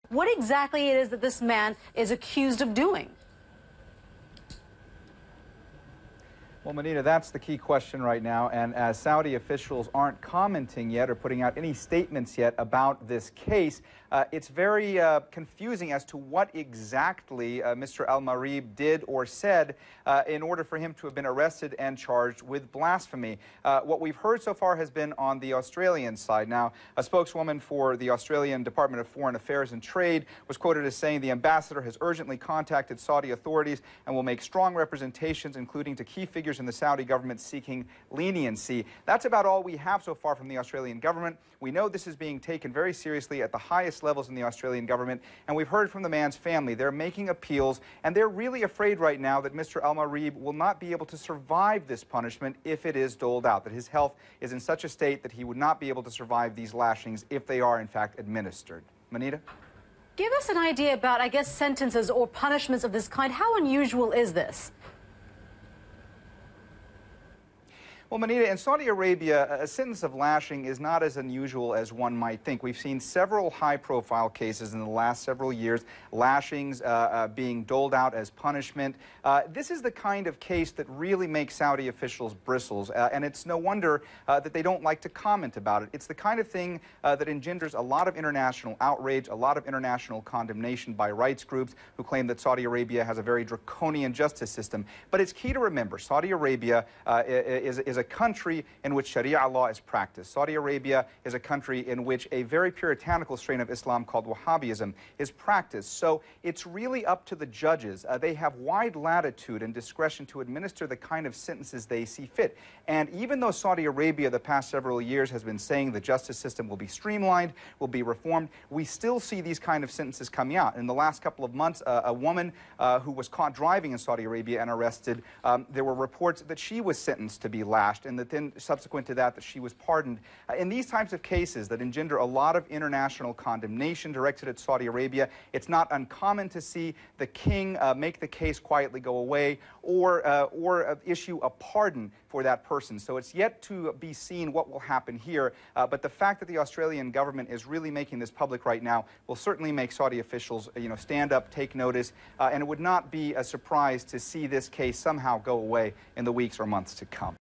what exactly it is that this man is accused of doing. Well, Manita, that's the key question right now, and as Saudi officials aren't commenting yet or putting out any statements yet about this case, it's very confusing as to what exactly Mr. Al-Marib did or said in order for him to have been arrested and charged with blasphemy. What we've heard so far has been on the Australian side. Now, a spokeswoman for the Australian Department of Foreign Affairs and Trade was quoted as saying the ambassador has urgently contacted Saudi authorities and will make strong representations, including to key figures in the Saudi government seeking leniency. That's about all we have so far from the Australian government. We know this is being taken very seriously at the highest levels in the Australian government, and we've heard from the man's family. They're making appeals, and they're really afraid right now that Mr. Al-Marib will not be able to survive this punishment if it is doled out, that his health is in such a state that he would not be able to survive these lashings if they are, in fact, administered. Manita? Give us an idea about, I guess, sentences or punishments of this kind. How unusual is this? Well, Manita, in Saudi Arabia, a sentence of lashing is not as unusual as one might think. We've seen several high-profile cases in the last several years, lashings being doled out as punishment. This is the kind of case that really makes Saudi officials bristles, and it's no wonder that they don't like to comment about it. It's the kind of thing that engenders a lot of international outrage, a lot of international condemnation by rights groups who claim that Saudi Arabia has a very draconian justice system. But it's key to remember, Saudi Arabia is a country in which Sharia law is practiced. Saudi Arabia is a country in which a very puritanical strain of Islam called Wahhabism is practiced. So it's really up to the judges. They have wide latitude and discretion to administer the kind of sentences they see fit. And even though Saudi Arabia the past several years has been saying the justice system will be streamlined, will be reformed, we still see these kind of sentences coming out. In the last couple of months, a woman who was caught driving in Saudi Arabia and arrested, there were reports that she was sentenced to be lashed, and that then subsequent to that she was pardoned. In these types of cases that engender a lot of international condemnation directed at Saudi Arabia, it's not uncommon to see the king make the case quietly go away or issue a pardon for that person. So it's yet to be seen what will happen here, but the fact that the Australian government is really making this public right now will certainly make Saudi officials, stand up, take notice, and it would not be a surprise to see this case somehow go away in the weeks or months to come.